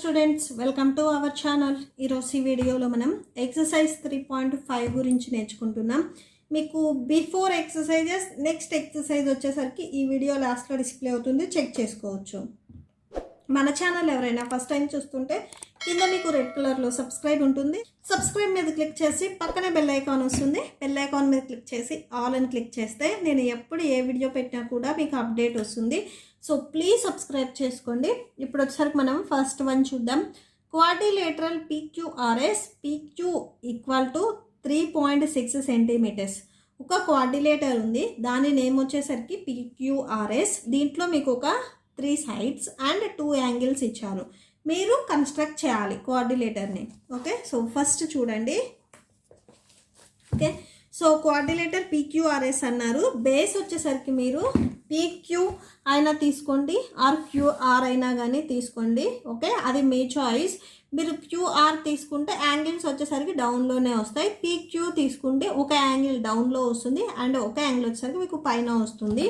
Students, welcome to our channel. ఈరోజు ఈ వీడియోలో మనం ఎక్సర్సైజ్ 3.5 గురించి నేర్చుకుంటున్నాం. మీకు బిఫోర్ ఎక్సర్సైజెస్, నెక్స్ట్ ఎక్సర్సైజ్ వచ్చేసరికి ఈ వీడియో లాస్ట్లో డిస్ప్లే అవుతుంది, చెక్ చేసుకోవచ్చు. మన ఛానల్ ఎవరైనా ఫస్ట్ టైం చూస్తుంటే కింద మీకు రెడ్ కలర్లో సబ్స్క్రైబ్ ఉంటుంది. సబ్స్క్రైబ్ మీద క్లిక్ చేసి పక్కనే బెల్ ఐకాన్ వస్తుంది. బెల్ ఐకాన్ మీద క్లిక్ చేసి ఆల్ అని క్లిక్ చేస్తే నేను ఎప్పుడు ఏ వీడియో పెట్టినా కూడా మీకు అప్డేట్ వస్తుంది. సో ప్లీజ్ సబ్స్క్రైబ్ చేసుకోండి. ఇప్పుడు వచ్చేసరికి మనం ఫస్ట్ వన్ చూద్దాం. Quadrilateral PQRS, PQ equal to 3.6 centimetres. ఒక క్వాడ్రిలేటర్ ఉంది, దాని నేమ్ వచ్చేసరికి PQRS. దీంట్లో మీకు ఒక 3 సైడ్స్ అండ్ 2 యాంగిల్స్ ఇచ్చారు. మీరు కన్స్ట్రక్ట్ చేయాలి క్వాడ్రిలేటర్ని. ఓకే, సో ఫస్ట్ చూడండి. ఓకే, సో క్వాడ్రిలేటర్ PQRS అన్నారు. బేస్ వచ్చేసరికి మీరు PQ అయినా తీసుకోండి ఆర్ QR అయినా కానీ తీసుకోండి. ఓకే, అది మీ చాయిస్. మీరు QR తీసుకుంటే యాంగిల్స్ వచ్చేసరికి డౌన్లోనే వస్తాయి. PQ తీసుకుంటే ఒక యాంగిల్ డౌన్లో వస్తుంది అండ్ ఒక యాంగిల్ వచ్చేసరికి మీకు పైన వస్తుంది.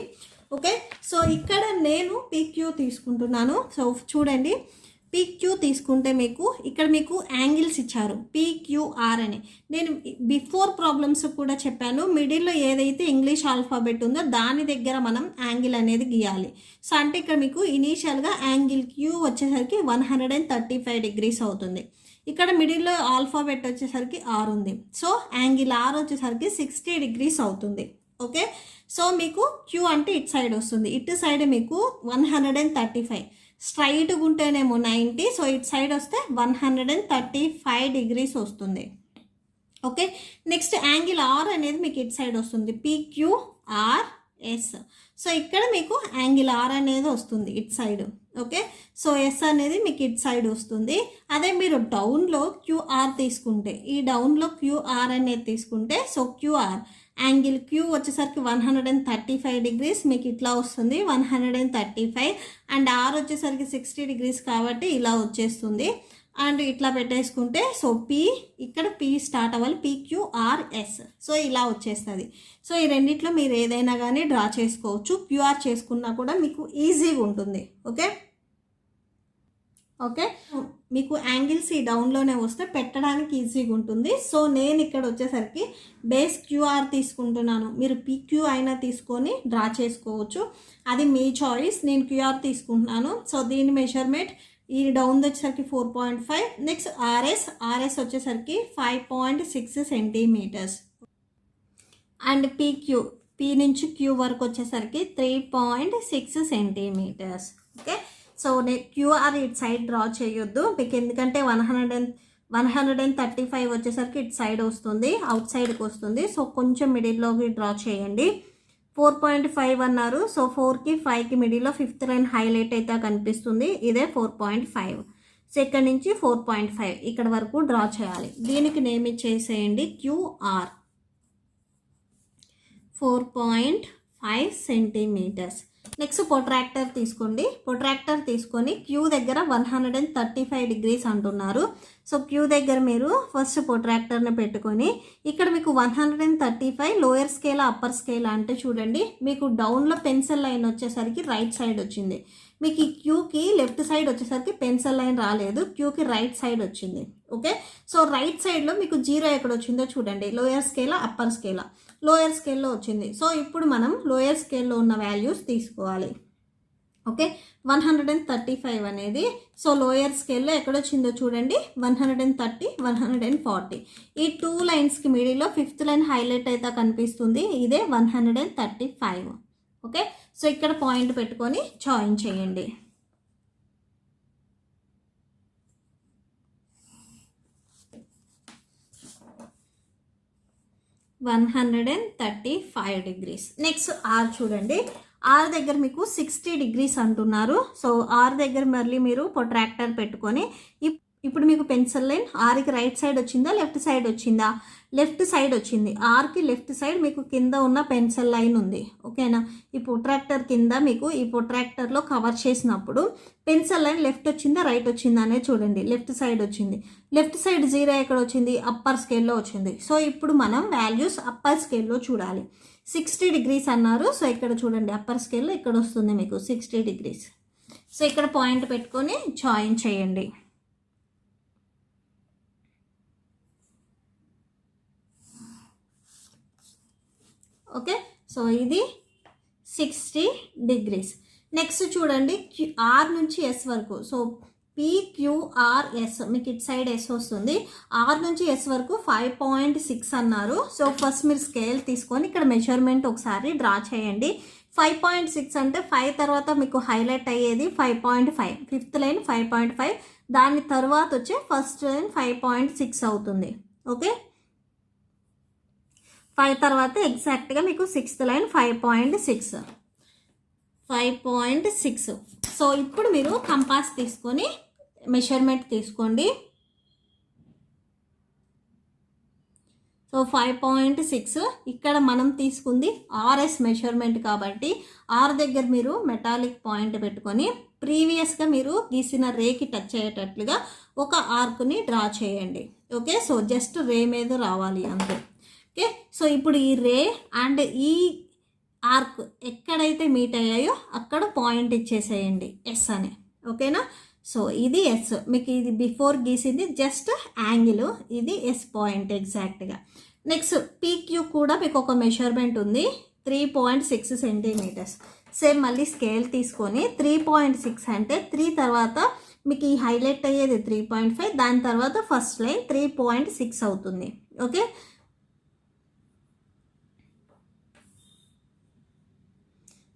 ఓకే, సో ఇక్కడ నేను PQ తీసుకుంటున్నాను. సో చూడండి, PQ తీసుకుంటే ఇక్కడ మీకు యాంగిల్స్ ఇచ్చారు PQR అని. నేను బిఫోర్ ప్రాబ్లమ్స్ కూడా చెప్పాను, మిడిల్లో ఏదైతే ఇంగ్లీష్ ఆల్ఫాబెట్ ఉందో దాని దగ్గర మనం యాంగిల్ అనేది గీయాలి. సో అంటే ఇక్కడ మీకు ఇనీషియల్గా యాంగిల్ Q వచ్చేసరికి 135 డిగ్రీస్ అవుతుంది. ఇక్కడ మిడిల్లో ఆల్ఫాబెట్ వచ్చేసరికి R ఉంది. సో యాంగిల్ R వచ్చేసరికి 60 డిగ్రీస్ అవుతుంది. ఓకే, సో మీకు Q అంటే ఇటు సైడ్ వస్తుంది, ఇటు సైడ్ మీకు 135. స్ట్రైట్గా ఉంటేనేమో 90, సో ఇటు సైడ్ వస్తే 135 డిగ్రీస్ వస్తుంది. ఓకే, నెక్స్ట్ యాంగిల్ R అనేది మీకు ఇటు సైడ్ వస్తుంది, PQRS. సో ఇక్కడ మీకు యాంగిల్ R అనేది వస్తుంది ఇటు సైడ్. ఓకే, సో S అనేది మీకు ఇటు సైడ్ వస్తుంది. అదే మీరు డౌన్లో QR తీసుకుంటే, ఈ డౌన్లో QR అనేది తీసుకుంటే, సో QR యాంగిల్ Q వచ్చేసరికి 135 డిగ్రీస్ మీకు ఇట్లా వస్తుంది, 135. అండ్ R వచ్చేసరికి 60 డిగ్రీస్ కాబట్టి ఇలా వచ్చేస్తుంది. అండ్ ఇట్లా పెట్టేసుకుంటే సో ఇక్కడ P స్టార్ట్ అవ్వాలి, PQRS. సో ఇలా వచ్చేస్తుంది. సో ఈ రెండిట్లో మీరు ఏదైనా కానీ డ్రా చేసుకోవచ్చు. QR చేసుకున్నా కూడా మీకు ఈజీగా ఉంటుంది. ఓకే ఓకే, మీకు యాంగిల్స్ ఈ డౌన్లోనే వస్తే పెట్టడానికి ఈజీగా ఉంటుంది. సో నేను ఇక్కడ వచ్చేసరికి బేస్ QR తీసుకుంటున్నాను. మీరు PQ అయినా తీసుకొని డ్రా చేసుకోవచ్చు, అది మీ చాయిస్. నేను QR తీసుకుంటున్నాను. సో దీని మెజర్మెంట్ ఈ డౌన్ వచ్చేసరికి 4.5. నెక్స్ట్ RS వచ్చేసరికి 5.6 సెంటీమీటర్స్. అండ్ P నుంచి Q వరకు వచ్చేసరికి 3.6 సెంటీమీటర్స్. ఓకే, సో QR ఇటు సైడ్ డ్రా చేయొద్దు మీకు, ఎందుకంటే 135 వచ్చేసరికి ఇటు సైడ్ వస్తుంది, అవుట్ సైడ్కి వస్తుంది. సో కొంచెం మిడిల్లోకి డ్రా చేయండి. 4.5 అన్నారు. సో 4కి 5కి మిడిల్లో 5th లైన్ హైలైట్ అయితే కనిపిస్తుంది, ఇదే 4.5. సో ఇక్కడ నుంచి 4.5 ఇక్కడ వరకు డ్రా చేయాలి. దీనికి నేమ్ ఇచ్చేసేయండి QR 4.5 సెంటీమీటర్స్. నెక్స్ట్ ప్రొట్రాక్టర్ తీసుకోండి. ప్రొట్రాక్టర్ తీసుకొని Q దగ్గర 135 డిగ్రీస్ అంటున్నారు. సో Q దగ్గర మీరు ఫస్ట్ ప్రొట్రాక్టర్ని పెట్టుకొని ఇక్కడ మీకు 135 లోయర్ స్కేల్ అప్పర్ స్కేల్ అంటే చూడండి, మీకు డౌన్లో పెన్సిల్ లైన్ వచ్చేసరికి రైట్ సైడ్ వచ్చింది. మీకు ఈ Qకి లెఫ్ట్ సైడ్ వచ్చేసరికి పెన్సిల్ లైన్ రాలేదు, Qకి రైట్ సైడ్ వచ్చింది. ఓకే, సో రైట్ సైడ్లో మీకు 0 ఎక్కడ వచ్చిందో చూడండి, lower Scala upper Scala, lower స్కేల్లో వచ్చింది. సో ఇప్పుడు మనం లోయర్ స్కేల్లో ఉన్న వాల్యూస్ తీసుకోవాలి. ఓకే, 135 అనేది సో లోయర్ స్కేల్లో ఎక్కడొచ్చిందో చూడండి, 130, 140. ఈ 2 లైన్స్కి మిడిల్లో 5th లైన్ హైలైట్ అయితే కనిపిస్తుంది, ఇదే 135. ఓకే, సో ఇక్కడ పాయింట్ పెట్టుకొని జాయిన్ చేయండి. $135 డిగ్రీస్. నెక్స్ట్ R చూడండి, R దగ్గర మీకు 60 డిగ్రీస్ అంటున్నారు. సో R దగ్గర మళ్ళీ మీరు ప్రొట్రాక్టర్ పెట్టుకొని ఇప్పుడు మీకు పెన్సిల్ లైన్ Rకి రైట్ సైడ్ వచ్చిందా లెఫ్ట్ సైడ్ వచ్చిందా, లెఫ్ట్ సైడ్ వచ్చింది. Rకి లెఫ్ట్ సైడ్ మీకు కింద ఉన్న పెన్సిల్ లైన్ ఉంది. ఓకేనా, ఈ ప్రొట్రాక్టర్ కింద మీకు ఈ ప్రొట్రాక్టర్లో కవర్ చేసినప్పుడు పెన్సిల్ లైన్ లెఫ్ట్ వచ్చిందా రైట్ వచ్చిందా అనేది చూడండి, లెఫ్ట్ సైడ్ వచ్చింది. లెఫ్ట్ సైడ్ 0 ఎక్కడ వచ్చింది, అప్పర్ స్కేల్లో వచ్చింది. సో ఇప్పుడు మనం వాల్యూస్ అప్పర్ స్కేల్లో చూడాలి. 60 డిగ్రీస్ అన్నారు. సో ఇక్కడ చూడండి అప్పర్ స్కేల్లో ఇక్కడ వస్తుంది మీకు 60 డిగ్రీస్. సో ఇక్కడ పాయింట్ పెట్టుకొని జాయిన్ చేయండి. ఓకే, సో ఇది 60 degrees. నెక్స్ట్ చూడండి ఆర్ నుంచి ఎస్ వరకు. సో PQRS మీకు ఇటు సైడ్ ఎస్ వస్తుంది. ఆర్ నుంచి ఎస్ వరకు 5.6 అన్నారు. సో ఫస్ట్ మీరు స్కేల్ తీసుకొని ఇక్కడ మెజర్మెంట్ ఒకసారి డ్రా చేయండి. 5.6 అంటే 5 తర్వాత మీకు హైలైట్ అయ్యేది 5.5, ఫిఫ్త్ లైన్ 5.5, దాని తర్వాత వచ్చే ఫస్ట్ లైన్ 5.6 అవుతుంది. ఓకే, 5 తర్వాత ఎగ్జాక్ట్గా మీకు సిక్స్త్ లైన్ 5.6. సో ఇప్పుడు మీరు కంపాస్ తీసుకొని మెషర్మెంట్ తీసుకోండి. సో 5.6 ఇక్కడ మనం తీసుకుంది ఆర్ఎస్ మెషర్మెంట్ కాబట్టి ఆర్ దగ్గర మీరు మెటాలిక్ పాయింట్ పెట్టుకొని ప్రీవియస్గా మీరు గీసిన రేకి టచ్ అయ్యేటట్లుగా ఒక ఆర్క్ని డ్రా చేయండి. ఓకే, సో జస్ట్ రే మీద రావాలి అంతే. ఓకే, సో ఇప్పుడు ఈ రే అండ్ ఈ ఆర్క్ ఎక్కడైతే మీట్ అయ్యాయో అక్కడ పాయింట్ ఇచ్చేసేయండి ఎస్ అని. ఓకేనా, సో ఇది ఎస్, మీకు ఇది బిఫోర్ గీసింది జస్ట్ యాంగిల్, ఇది ఎస్ పాయింట్ ఎగ్జాక్ట్గా. నెక్స్ట్ పీక్యూ కూడా మీకు ఒక మెషర్మెంట్ ఉంది 3.6 సెంటీమీటర్స్. సేమ్ మళ్ళీ స్కేల్ తీసుకొని 3.6 అంటే 3 తర్వాత మీకు ఈ హైలైట్ అయ్యేది 3.5, దాని తర్వాత ఫస్ట్ లైన్ 3.6 అవుతుంది. ఓకే,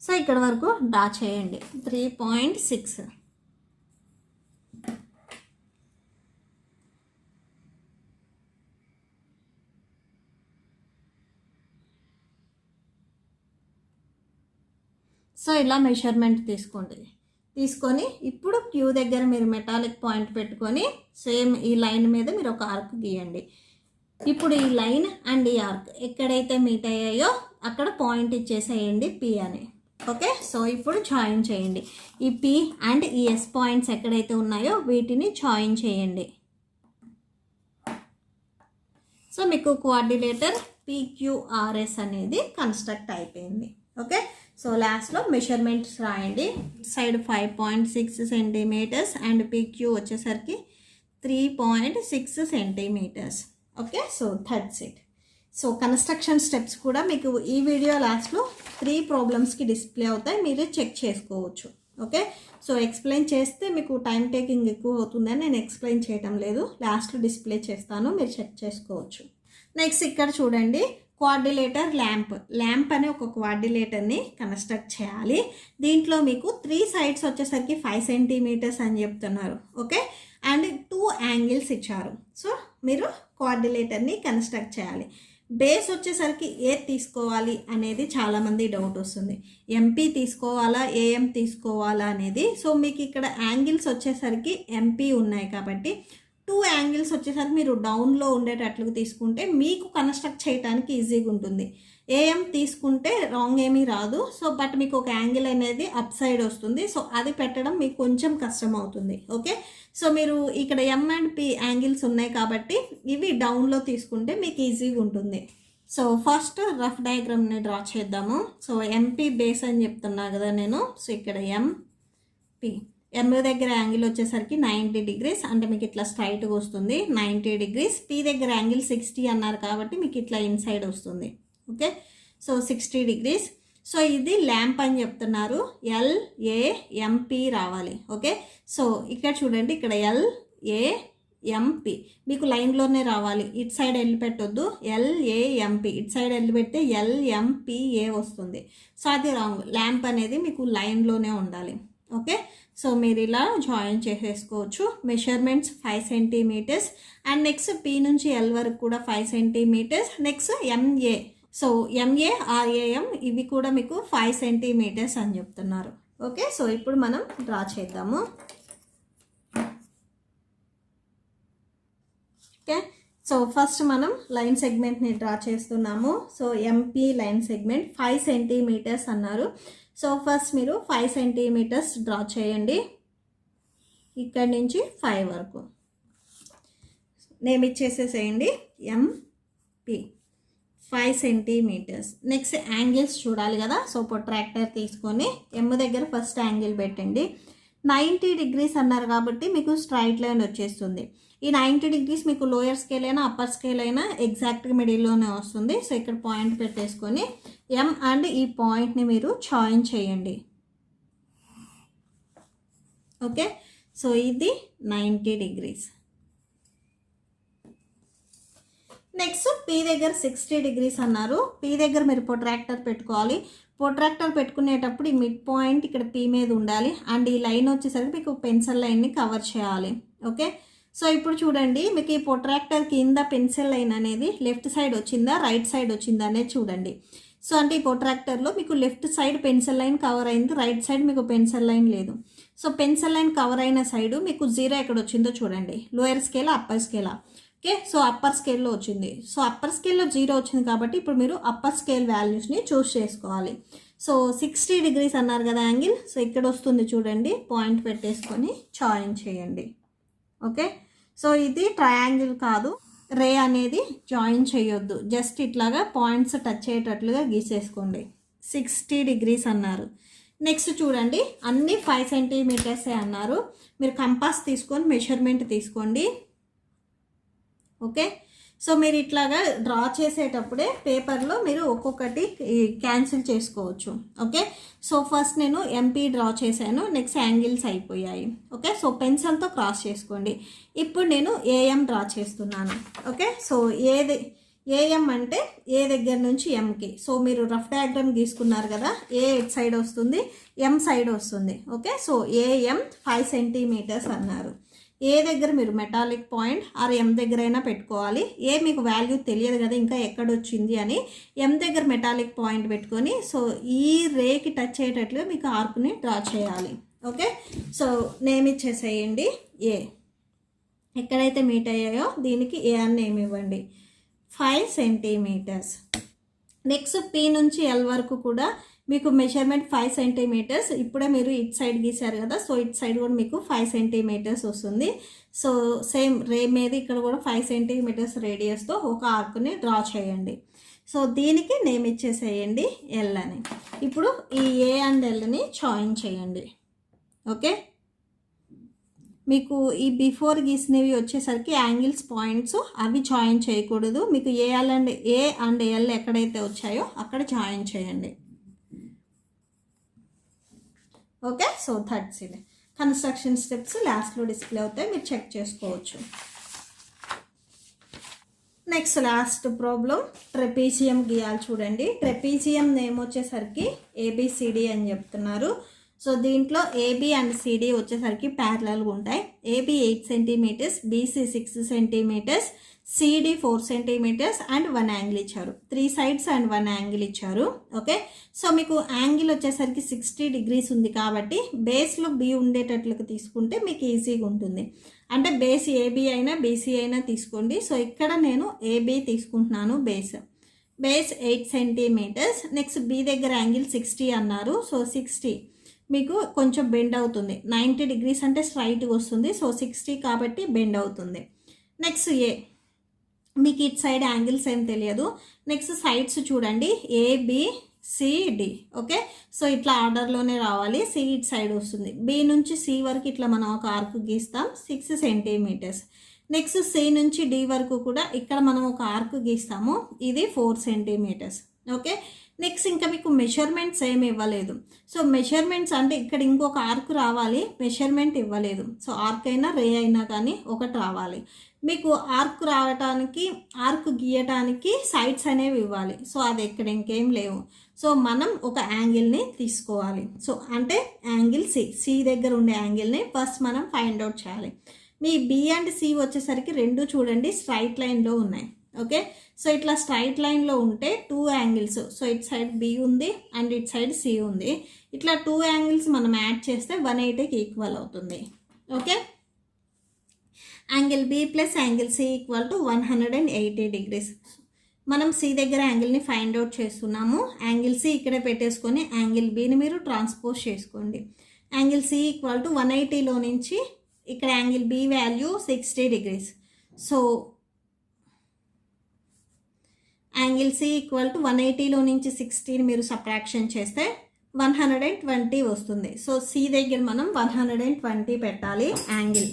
సో ఇక్కడ వరకు డ్రా చేయండి 3.6. సో ఇలా మెషర్మెంట్ తీసుకొని ఇప్పుడు క్యూ దగ్గర మీరు మెటాలిక్ పాయింట్ పెట్టుకొని సేమ్ ఈ లైన్ మీద మీరు ఒక ఆర్క్ గీయండి. ఇప్పుడు ఈ లైన్ అండ్ ఈ ఆర్క్ ఎక్కడైతే మీట్ అయ్యాయో అక్కడ పాయింట్ ఇచ్చేసేయండి పి అని. ఓకే, సో ఇప్పుడు జాయిన్ చేయండి. ఈ పి అండ్ ఈ ఎస్ పాయింట్స్ ఎక్కడైతే ఉన్నాయో వీటిని జాయిన్ చేయండి. సో మీకు కోఆర్డినేటర్ PQRS అనేది కన్స్ట్రక్ట్ అయిపోయింది. ఓకే, సో లాస్ట్లో మెషర్మెంట్స్ రాయండి. సైడ్ 5.6 సెంటీమీటర్స్ అండ్ PQ వచ్చేసరికి 3.6 centimetres. Okay, so that's it. So construction steps కూడా మీకు ఈ వీడియో లాస్ట్లో 3 ప్రాబ్లమ్స్కి డిస్ప్లే అవుతాయి, మీరు చెక్ చేసుకోవచ్చు. ఓకే, సో ఎక్స్ప్లెయిన్ చేస్తే మీకు టైం టేకింగ్ ఎక్కువ అవుతుందని నేను ఎక్స్ప్లెయిన్ చేయటం లేదు, లాస్ట్లో డిస్ప్లే చేస్తాను, మీరు చెక్ చేసుకోవచ్చు. నెక్స్ట్ ఇక్కడ చూడండి కోఆర్డినేటర్ ల్యాంప్ అనే ఒక కోఆర్డినేటర్ని కన్స్ట్రక్ట్ చేయాలి. దీంట్లో మీకు 3 సైడ్స్ వచ్చేసరికి 5 సెంటీమీటర్స్ అని చెప్తున్నారు. ఓకే, అండ్ 2 యాంగిల్స్ ఇచ్చారు. సో మీరు కోఆర్డినేటర్ని కన్స్ట్రక్ట్ చేయాలి. బేస్ వచ్చేసరికి ఏది తీసుకోవాలి అనేది చాలామంది డౌట్ వస్తుంది. ఎంపీ తీసుకోవాలా ఏఎం తీసుకోవాలా అనేది. సో మీకు ఇక్కడ యాంగిల్స్ వచ్చేసరికి ఎంపీ ఉన్నాయి కాబట్టి 2 యాంగిల్స్ వచ్చేసరికి మీరు డౌన్లో ఉండేటట్లు తీసుకుంటే మీకు కన్స్ట్రక్ట్ చేయడానికి ఈజీగా ఉంటుంది. ఏఎం తీసుకుంటే రాంగ్ ఏమీ రాదు. సో బట్ మీకు ఒక యాంగిల్ అనేది అప్ సైడ్ వస్తుంది. సో అది పెట్టడం మీకు కొంచెం కష్టం అవుతుంది. ఓకే, సో మీరు ఇక్కడ ఎం అండ్ పి యాంగిల్స్ ఉన్నాయి కాబట్టి ఇవి డౌన్లో తీసుకుంటే మీకు ఈజీగా ఉంటుంది. సో ఫస్ట్ రఫ్ డయాగ్రామ్ని డ్రా చేద్దాము. సో ఎంపీ బేస్ అని చెప్తున్నా కదా నేను. సో ఇక్కడ ఎంపీ దగ్గర యాంగిల్ వచ్చేసరికి 90 degrees, అంటే మీకు ఇట్లా స్ట్రైట్గా వస్తుంది 90 degrees. పి దగ్గర యాంగిల్ 60 అన్నారు కాబట్టి మీకు ఇట్లా ఇన్సైడ్ వస్తుంది. Okay, so 60 degrees. సో ఇది ల్యాంప్ అని చెప్తున్నారు, LAMP రావాలి. ఓకే, సో ఇక్కడ చూడండి ఇక్కడ LAMP మీకు లైన్లోనే రావాలి, ఇటు సైడ్ వెళ్ళి పెట్టొద్దు. LAMP ఇటు సైడ్ వెళ్ళి పెడితే LMPA వస్తుంది. సో అది రాంగ్, ల్యాంప్ అనేది మీకు లైన్లోనే ఉండాలి. ఓకే, సో మీరు ఇలా జాయిన్ చేసేసుకోవచ్చు. Measurements 5 centimetres and next P నుంచి ఎల్ వరకు కూడా 5 centimetres. Next MA, so MA RAM ఇవి కూడా మీకు 5 సెంటీమీటర్స్ అని చెప్తున్నారు. ఓకే, సో ఇప్పుడు మనం డ్రా చేద్దాము. ఓకే, సో ఫస్ట్ మనం లైన్ సెగ్మెంట్ని డ్రా చేస్తున్నాము. So MP line segment 5 centimetres అన్నారు. సో ఫస్ట్ మీరు 5 సెంటీమీటర్స్ డ్రా చేయండి, ఇక్కడి నుంచి 5 వరకు నేమ్ ఇచ్చేసేసేయండి. MP 5 centimetres. నెక్స్ట్ యాంగిల్స్ చూడాలి కదా. సో ప్రొట్రాక్టర్ తీసుకొని ఎమ్ దగ్గర ఫస్ట్ యాంగిల్ పెట్టండి. 90 డిగ్రీస్ అన్నారు కాబట్టి మీకు స్ట్రైట్ లైన్ వచ్చేస్తుంది. ఈ 90 డిగ్రీస్ మీకు లోయర్ స్కేల్ అయినా అప్పర్ స్కేల్ అయినా ఎగ్జాక్ట్గా మిడిల్లోనే వస్తుంది. సో ఇక్కడ పాయింట్ పెట్టేసుకొని ఎం అండ్ ఈ పాయింట్ని మీరు జాయిన్ చేయండి. ఓకే, సో ఇది 90 డిగ్రీస్. నెక్స్ట్ పీ దగ్గర 60 డిగ్రీస్ అన్నారు. పీ దగ్గర మీరు ప్రొట్రాక్టర్ పెట్టుకోవాలి. ప్రొట్రాక్టర్ పెట్టుకునేటప్పుడు ఈ మిడ్ పాయింట్ ఇక్కడ పీ మీద ఉండాలి అండ్ ఈ లైన్ వచ్చేసరికి మీకు పెన్సిల్ లైన్ని కవర్ చేయాలి. ఓకే, సో ఇప్పుడు చూడండి, మీకు ఈ ప్రొట్రాక్టర్ కింద పెన్సిల్ లైన్ అనేది లెఫ్ట్ సైడ్ వచ్చిందా రైట్ సైడ్ వచ్చిందా అనేది చూడండి. సో అంటే ఈ ప్రొట్రాక్టర్లో మీకు left side pencil line cover అయింది, రైట్ సైడ్ మీకు పెన్సిల్ లైన్ లేదు. సో పెన్సిల్ లైన్ కవర్ అయిన సైడ్ మీకు 0 ఎక్కడ వచ్చిందో చూడండి. Lower Scala upper Scala? Okay, so upper స్కేల్లో వచ్చింది. సో అప్పర్ స్కేల్లో 0 వచ్చింది కాబట్టి ఇప్పుడు మీరు అప్పర్ స్కేల్ వాల్యూస్ని చూస్ చేసుకోవాలి. సో 60 డిగ్రీస్ అన్నారు కదా యాంగిల్. సో ఇక్కడ వస్తుంది చూడండి, పాయింట్ పెట్టేసుకొని జాయిన్ చేయండి. ఓకే, సో ఇది ట్రయాంగిల్ కాదు, రే అనేది జాయిన్ చేయొద్దు, జస్ట్ ఇట్లాగా పాయింట్స్ టచ్ అయ్యేటట్లుగా గీసేసుకోండి. 60 డిగ్రీస్ అన్నారు. నెక్స్ట్ చూడండి, అన్నీ 5 సెంటీమీటర్సే అన్నారు. మీరు కంపాస్ తీసుకొని మెజర్మెంట్ తీసుకోండి. ఓకే, సో మీరు ఇట్లాగా డ్రా చేసేటప్పుడే పేపర్లో మీరు ఒక్కొక్కటి క్యాన్సిల్ చేసుకోవచ్చు. ఓకే, సో ఫస్ట్ నేను ఎంపీ డ్రా చేశాను, నెక్స్ట్ యాంగిల్స్ అయిపోయాయి. ఓకే, సో పెన్సిల్తో క్రాస్ చేసుకోండి. ఇప్పుడు నేను ఏఎం డ్రా చేస్తున్నాను. ఓకే, సో ఏఎం అంటే ఏ దగ్గర నుంచి ఎంకి. సో మీరు రఫ్ డయాగ్రామ్ గీసుకున్నారు కదా, ఏ ఎట్ సైడ్ వస్తుంది, ఎం సైడ్ వస్తుంది. ఓకే, సో ఏఎం 5 సెంటీమీటర్స్ అన్నారు. ఏ దగ్గర మీరు మెటాలిక్ పాయింట్ ఆర్ ఎం దగ్గర అయినా పెట్టుకోవాలి. ఏ మీకు వాల్యూ తెలియదు కదా ఇంకా ఎక్కడొచ్చింది అని, ఎం దగ్గర మెటాలిక్ పాయింట్ పెట్టుకొని సో ఈ రేకి టచ్ అయ్యేటట్లుగా మీకు ఆర్క్ని డ్రా చేయాలి. ఓకే, సో నేమ్ ఇచ్చేసేయండి ఏ. ఎక్కడైతే మీట్ అయ్యాయో దీనికి ఏ అని నేమ్ ఇవ్వండి, 5 సెంటీమీటర్స్. నెక్స్ట్ పీ నుంచి ఎల్ వరకు కూడా మీకు మెజర్మెంట్ 5 సెంటీమీటర్స్. ఇప్పుడే మీరు ఇట్ సైడ్ గీసారు కదా, సో ఇట్ సైడ్ కూడా మీకు 5 సెంటీమీటర్స్ వస్తుంది. సో సేమ్ రే మీద ఇక్కడ కూడా 5 సెంటీమీటర్స్ రేడియస్తో ఒక ఆర్క్ని డ్రా చేయండి. సో దీనికి నేమ్ ఇచ్చేసేయండి ఎల్ అని. ఇప్పుడు ఈ ఏ అండ్ ఎల్ని జాయిన్ చేయండి. ఓకే, మీకు ఈ బిఫోర్ గీసినవి వచ్చేసరికి యాంగిల్స్ పాయింట్స్ అవి జాయిన్ చేయకూడదు. మీకు ఏ అండ్ ఎల్ ఎక్కడైతే వచ్చాయో అక్కడ జాయిన్ చేయండి. Okay, so that's it. Construction steps లాస్ట్లో డిస్ప్లే అవుతాయి, మీరు చెక్ చేసుకోవచ్చు. నెక్స్ట్ లాస్ట్ ప్రాబ్లం, ట్రెపీజియం గీయాలి. చూడండి, ట్రెపీజియం నేమ్ వచ్చేసరికి ఏబిసిడి అని చెప్తున్నారు. సో దీంట్లో ఏబి అండ్ సిడి వచ్చేసరికి ప్యారలల్గా ఉంటాయి. AB 8 centimetres, BC 6 centimetres, CD 4 centimetres and 1 angle ఇచ్చారు. 3 సైడ్స్ అండ్ 1 యాంగిల్ ఇచ్చారు. ఓకే, సో మీకు యాంగిల్ వచ్చేసరికి 60 డిగ్రీస్ ఉంది కాబట్టి బేస్లో బి ఉండేటట్లుగా తీసుకుంటే మీకు ఈజీగా ఉంటుంది. అంటే బేస్ ఏబి అయినా బీసీ అయినా తీసుకోండి. సో ఇక్కడ నేను ఏబి తీసుకుంటున్నాను. Base 8 centimetres. నెక్స్ట్ బి దగ్గర యాంగిల్ 60 అన్నారు. సో 60 మీకు కొంచెం బెండ్ అవుతుంది. 90 డిగ్రీస్ అంటే స్ట్రైట్గా వస్తుంది. సో 60 కాబట్టి బెండ్ అవుతుంది. నెక్స్ట్ ఏ, మీకు ఇట్ సైడ్ యాంగిల్స్ ఏం తెలియదు. నెక్స్ట్ సైడ్స్ చూడండి, ఏబిసిడి. ఓకే, సో ఇట్లా ఆర్డర్లోనే రావాలి. సి ఇట్ సైడ్ వస్తుంది. బి నుంచి సి వరకు ఇట్లా మనం ఒక ఆర్క్ గీస్తాం, 6 సెంటీమీటర్స్. నెక్స్ట్ సి నుంచి డి వరకు కూడా ఇక్కడ మనం ఒక ఆర్క్ గీస్తాము, ఇది 4 సెంటీమీటర్స్. ఓకే, నెక్స్ట్ ఇంకా మీకు మెజర్మెంట్స్ ఏమి ఇవ్వలేదు. సో మెజర్మెంట్స్ అంటే ఇక్కడ ఇంకొక ఆర్క్ రావాలి, మెజర్మెంట్ ఇవ్వలేదు. సో ఆర్క్ అయినా రే అయినా కానీ ఒకటి రావాలి. మీకు ఆర్క్ రావడానికి, ఆర్క్ గీయటానికి సైడ్స్ అనేవి ఇవ్వాలి. సో అది ఇక్కడ ఇంకేం లేవు. సో మనం ఒక యాంగిల్ని తీసుకోవాలి. సో అంటే యాంగిల్ సి దగ్గర ఉండే యాంగిల్ని ఫస్ట్ మనం ఫైండ్ అవుట్ చేయాలి. మీ బి అండ్ సి వచ్చేసరికి రెండు చూడండి స్ట్రైట్ లైన్లో ఉన్నాయి. ఓకే, సో ఇట్లా స్ట్రైట్ లైన్లో ఉంటే 2 యాంగిల్స్, సో ఇట్ సైడ్ బి ఉంది అండ్ ఇట్ సైడ్ సి ఉంది. ఇట్లా 2 యాంగిల్స్ మనం యాడ్ చేస్తే 180కి ఈక్వల్ అవుతుంది. Okay, angle B plus angle C equal to 180 degrees. మనం సి దగ్గర యాంగిల్ని ఫైండ్ అవుట్ చేస్తున్నాము. యాంగిల్ సి ఇక్కడే పెట్టేసుకొని యాంగిల్ బిని మీరు ట్రాన్స్పోజ్ చేసుకోండి. యాంగిల్ సి ఈక్వల్ టు 180లో నుంచి ఇక్కడ angle B value 60 degrees. So angle C equal to 180లో నుంచి 60 మీరు సబ్ట్రాక్షన్ చేస్తే 120 వస్తుంది. సో సి దగ్గర మనం 120 పెట్టాలి యాంగిల్.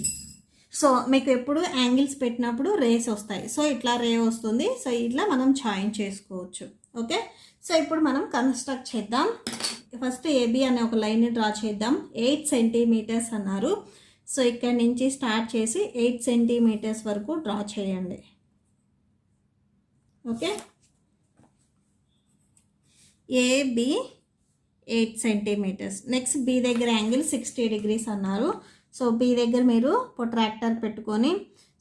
సో మీకు ఎప్పుడు యాంగిల్స్ పెట్టినప్పుడు రేస్ వస్తాయి. సో ఇట్లా రే వస్తుంది. సో ఇట్లా మనం జాయిన్ చేసుకోవచ్చు. ఓకే, సో ఇప్పుడు మనం కన్స్ట్రక్ట్ చేద్దాం. ఫస్ట్ ఏబి అనే ఒక లైన్ని డ్రా చేద్దాం. 8 సెంటీమీటర్స్ అన్నారు. సో ఇక్కడ నుంచి స్టార్ట్ చేసి 8 సెంటీమీటర్స్ వరకు డ్రా చేయండి. Okay, AB 8 centimetres. Next B దగ్గర యాంగిల్ 60 degrees అన్నారు. సో బి దగ్గర మీరు ప్రొట్రాక్టర్ పెట్టుకొని,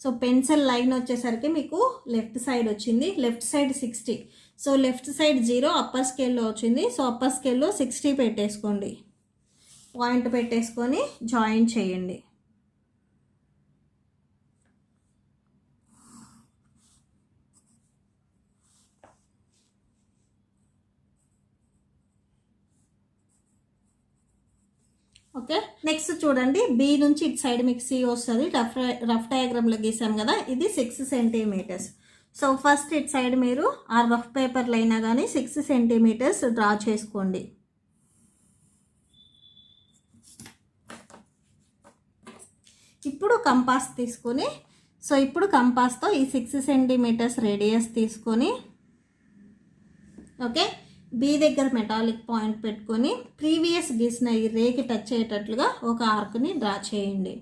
సో పెన్సిల్ లైన్ వచ్చేసరికి మీకు లెఫ్ట్ సైడ్ వచ్చింది. Left side 60. So left side 0 upper స్కేల్లో వచ్చింది. సో అప్పర్ స్కేల్లో 60 పెట్టేసుకోండి. పాయింట్ పెట్టేసుకొని జాయిన్ చేయండి. ఓకే, నెక్స్ట్ చూడండి, బి నుంచి ఇటు సైడ్ మీకు సి వస్తుంది. రఫ్ డయాగ్రామ్లో గీసాం కదా, ఇది 6 సెంటీమీటర్స్. సో ఫస్ట్ ఇటు సైడ్ మీరు ఆ రఫ్ పేపర్లో అయినా కానీ 6 సెంటీమీటర్స్ డ్రా చేసుకోండి. ఇప్పుడు కంపాస్ తీసుకొని, సో ఇప్పుడు కంపాస్తో ఈ 6 సెంటీమీటర్స్ రేడియస్ తీసుకొని, ఓకే, బి దగ్గర మెటాలిక్ పాయింట్ పెట్టుకొని ప్రీవియస్ గీసిన ఈ రేకి టచ్ అయ్యేటట్లుగా ఒక ఆర్క్ని డ్రా చేయండి.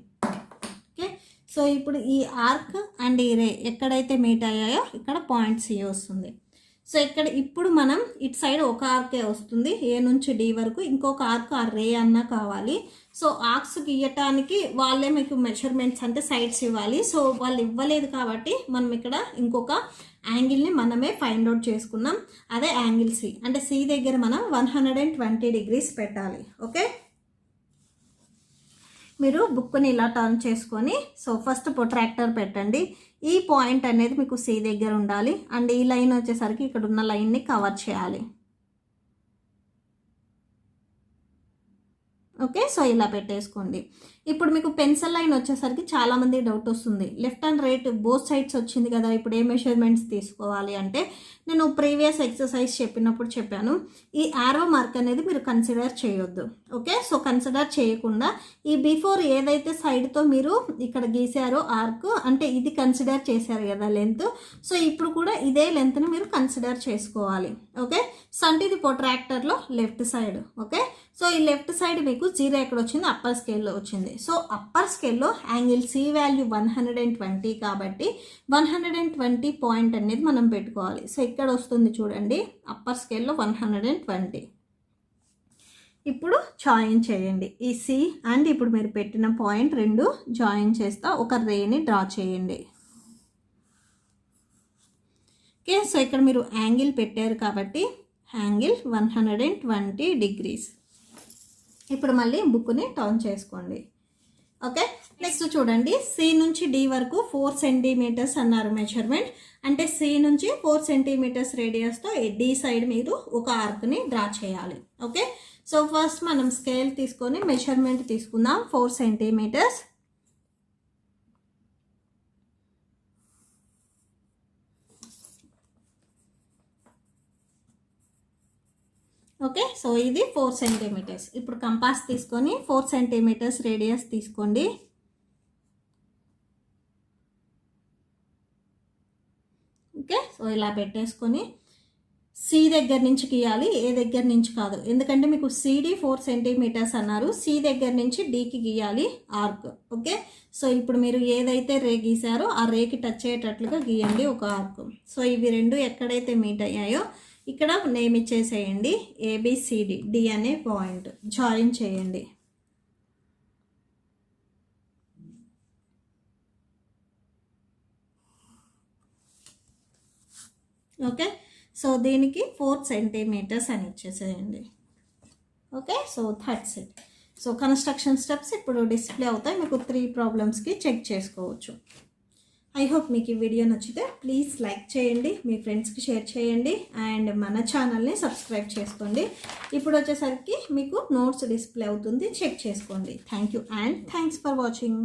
ఓకే, సో ఇప్పుడు ఈ ఆర్క్ అండ్ ఈ రే ఎక్కడైతే మీట్ అయ్యాయో ఇక్కడ పాయింట్ సి వస్తుంది. సో ఇక్కడ ఇప్పుడు మనం ఇటు సైడ్ ఒక ఆర్కే వస్తుంది, ఏ నుంచి డి వరకు. ఇంకొక ఆర్క్ ఆ రే అన్నా కావాలి. సో ఆర్క్స్ గీయటానికి వాళ్ళే మీకు మెజర్మెంట్స్ అంటే సైడ్స్ ఇవ్వాలి. సో వాళ్ళు ఇవ్వలేదు కాబట్టి మనం ఇక్కడ ఇంకొక యాంగిల్ని మనమే ఫైండ్ అవుట్ చేసుకున్నాం. అదే యాంగిల్ సి. అంటే సి దగ్గర మనం 120 degrees పెట్టాలి. ఓకే, మీరు బుక్ని ఇలా టర్న్ చేసుకొని, సో ఫస్ట్ ప్రొట్రాక్టర్ పెట్టండి. ఈ పాయింట్ అనేది మీకు సి దగ్గర ఉండాలి. అండ్ ఈ లైన్ వచ్చేసరికి ఇక్కడ ఉన్న లైన్ని కవర్ చేయాలి. ఓకే, సో ఇలా పెట్టేసుకోండి. ఇప్పుడు మీకు పెన్సిల్ లైన్ వచ్చేసరికి చాలామంది డౌట్ వస్తుంది, left and right both sides వచ్చింది కదా, ఇప్పుడు ఏ మెజర్మెంట్స్ తీసుకోవాలి అంటే, నేను ప్రీవియస్ ఎక్సర్సైజ్ చెప్పినప్పుడు చెప్పాను, ఈ యారో మార్క్ అనేది మీరు కన్సిడర్ చేయొద్దు. ఓకే, సో కన్సిడర్ చేయకుండా ఈ బిఫోర్ ఏదైతే సైడ్తో మీరు ఇక్కడ గీసారో ఆర్క్, అంటే ఇది కన్సిడర్ చేశారు కదా లెంత్, సో ఇప్పుడు కూడా ఇదే లెంత్ని మీరు కన్సిడర్ చేసుకోవాలి. ఓకే, సో అంటే ఇది ప్రొట్రాక్టర్లో లెఫ్ట్ సైడ్. ఓకే, సో ఈ లెఫ్ట్ సైడ్ మీకు 0 ఎక్కడ వచ్చింది, అప్పర్ స్కేల్లో వచ్చింది. సో అప్పర్ స్కేల్లో యాంగిల్ సి వాల్యూ 120 కాబట్టి 120 పాయింట్ అనేది మనం పెట్టుకోవాలి. సో ఇక్కడ వస్తుంది చూడండి, అప్పర్ స్కేల్లో 120. ఇప్పుడు జాయిన్ చేయండి ఈ సి అండ్ ఇప్పుడు మీరు పెట్టిన పాయింట్ రెండు జాయిన్ చేస్తా ఒక రేని డ్రా చేయండి. ఓకే, సో ఇక్కడ మీరు యాంగిల్ పెట్టారు కాబట్టి యాంగిల్ 120 degrees. ఇప్పుడు మళ్ళీ బుక్ని టర్న్ చేసుకోండి. ఓకే, నెక్స్ట్ చూడండి, సి నుంచి డి వరకు 4 సెంటీమీటర్స్ అన్నారు మెజర్మెంట్. అంటే సి నుంచి 4 సెంటీమీటర్స్ రేడియస్తో డి సైడ్ మీరు ఒక ఆర్క్ని డ్రా చేయాలి. ఓకే, సో ఫస్ట్ మనం స్కేల్ తీసుకొని మెజర్మెంట్ తీసుకుందాం. 4 సెంటీమీటర్స్. ఓకే, సో ఇది 4 సెంటీమీటర్స్. ఇప్పుడు కంపాస్ తీసుకొని 4 సెంటీమీటర్స్ రేడియస్ తీసుకోండి. ఓకే, సో ఇలా పెట్టేసుకొని సి దగ్గర నుంచి గీయాలి, ఏ దగ్గర నుంచి కాదు. ఎందుకంటే మీకు సిడి 4 సెంటీమీటర్స్ అన్నారు, సి దగ్గర నుంచి డికి గీయాలి ఆర్క్. ఓకే, సో ఇప్పుడు మీరు ఏదైతే రే గీసారో ఆ రేకి టచ్ అయ్యేటట్లుగా గీయండి ఒక ఆర్క్. సో ఇవి రెండు ఎక్కడైతే మీట్ అయ్యాయో ఇక్కడ నేమ్ ఇచ్చేసేయండి, ఏబిసిడి. డి అనే పాయింట్ జాయిన్ చేయండి. ఓకే, సో దీనికి 4 సెంటీమీటర్స్ అని ఇచ్చేసేయండి. Okay, so that's it. So construction steps ఇప్పుడు డిస్ప్లే అవుతాయి, మీకు 3 ప్రాబ్లమ్స్కి చెక్ చేసుకోవచ్చు. ఐ హోప్ మీకు ఈ వీడియో నచ్చితే ప్లీజ్ లైక్ చేయండి, మీ ఫ్రెండ్స్కి షేర్ చేయండి అండ్ మన ఛానల్ని సబ్స్క్రైబ్ చేసుకోండి. ఇప్పుడు వచ్చేసరికి మీకు నోట్స్ డిస్ప్లే అవుతుంది, చెక్ చేసుకోండి. Thank you and thanks for watching.